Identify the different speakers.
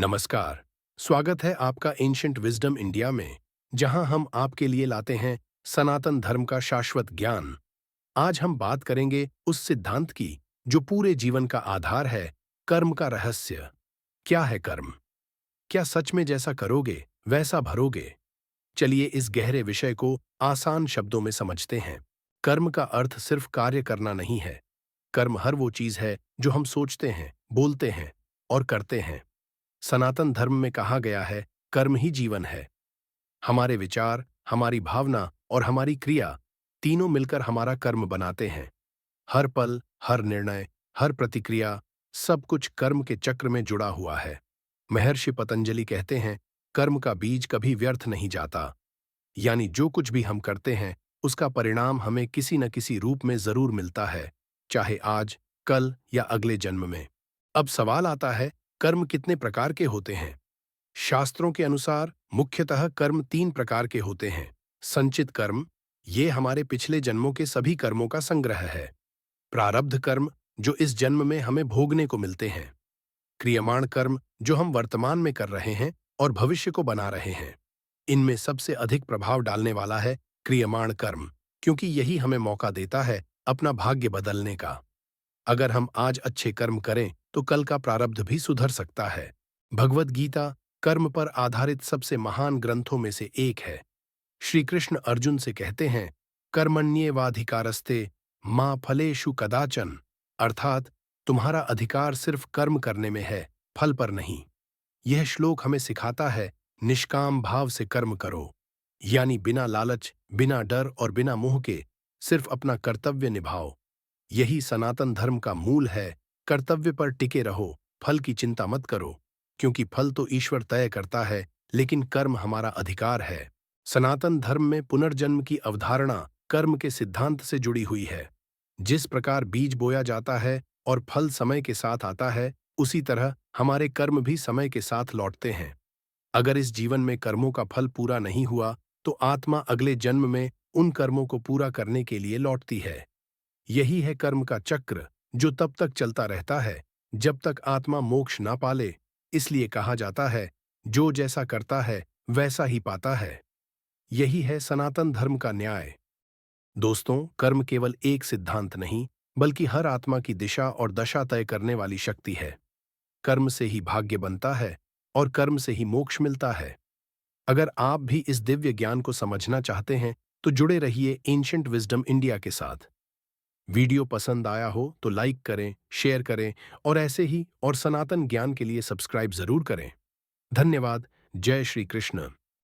Speaker 1: नमस्कार। स्वागत है आपका एंशंट विजडम इंडिया में, जहां हम आपके लिए लाते हैं सनातन धर्म का शाश्वत ज्ञान। आज हम बात करेंगे उस सिद्धांत की जो पूरे जीवन का आधार है, कर्म का रहस्य। क्या है कर्म? क्या सच में जैसा करोगे वैसा भरोगे? चलिए इस गहरे विषय को आसान शब्दों में समझते हैं। कर्म का अर्थ सिर्फ कार्य करना नहीं है। कर्म हर वो चीज है जो हम सोचते हैं, बोलते हैं और करते हैं। सनातन धर्म में कहा गया है, कर्म ही जीवन है। हमारे विचार, हमारी भावना और हमारी क्रिया तीनों मिलकर हमारा कर्म बनाते हैं। हर पल, हर निर्णय, हर प्रतिक्रिया, सब कुछ कर्म के चक्र में जुड़ा हुआ है। महर्षि पतंजलि कहते हैं, कर्म का बीज कभी व्यर्थ नहीं जाता। यानी जो कुछ भी हम करते हैं, उसका परिणाम हमें किसी न किसी रूप में जरूर मिलता है, चाहे आज, कल या अगले जन्म में। अब सवाल आता है, कर्म कितने प्रकार के होते हैं? शास्त्रों के अनुसार मुख्यतः कर्म तीन प्रकार के होते हैं। संचित कर्म, ये हमारे पिछले जन्मों के सभी कर्मों का संग्रह है। प्रारब्ध कर्म, जो इस जन्म में हमें भोगने को मिलते हैं। क्रियमाण कर्म, जो हम वर्तमान में कर रहे हैं और भविष्य को बना रहे हैं। इनमें सबसे अधिक प्रभाव डालने वाला है क्रियमाण कर्म, क्योंकि यही हमें मौका देता है अपना भाग्य बदलने का। अगर हम आज अच्छे कर्म करें तो कल का प्रारब्ध भी सुधर सकता है। भगवद गीता कर्म पर आधारित सबसे महान ग्रंथों में से एक है। श्री कृष्ण अर्जुन से कहते हैं, कर्मण्येवाधिकारस्ते मां फलेषु कदाचन, अर्थात तुम्हारा अधिकार सिर्फ कर्म करने में है, फल पर नहीं। यह श्लोक हमें सिखाता है, निष्काम भाव से कर्म करो, यानी बिना लालच, बिना डर और बिना मोह के सिर्फ अपना कर्तव्य निभाओ। यही सनातन धर्म का मूल है। कर्तव्य पर टिके रहो, फल की चिंता मत करो, क्योंकि फल तो ईश्वर तय करता है, लेकिन कर्म हमारा अधिकार है। सनातन धर्म में पुनर्जन्म की अवधारणा कर्म के सिद्धांत से जुड़ी हुई है। जिस प्रकार बीज बोया जाता है और फल समय के साथ आता है, उसी तरह हमारे कर्म भी समय के साथ लौटते हैं। अगर इस जीवन में कर्मों का फल पूरा नहीं हुआ, तो आत्मा अगले जन्म में उन कर्मों को पूरा करने के लिए लौटती है। यही है कर्म का चक्र, जो तब तक चलता रहता है जब तक आत्मा मोक्ष ना पाले। इसलिए कहा जाता है, जो जैसा करता है वैसा ही पाता है। यही है सनातन धर्म का न्याय। दोस्तों, कर्म केवल एक सिद्धांत नहीं, बल्कि हर आत्मा की दिशा और दशा तय करने वाली शक्ति है। कर्म से ही भाग्य बनता है और कर्म से ही मोक्ष मिलता है। अगर आप भी इस दिव्य ज्ञान को समझना चाहते हैं, तो जुड़े रहिए एंशंट विजडम इंडिया के साथ। वीडियो पसंद आया हो तो लाइक करें, शेयर करें और ऐसे ही और सनातन ज्ञान के लिए सब्सक्राइब जरूर करें। धन्यवाद। जय श्री कृष्ण।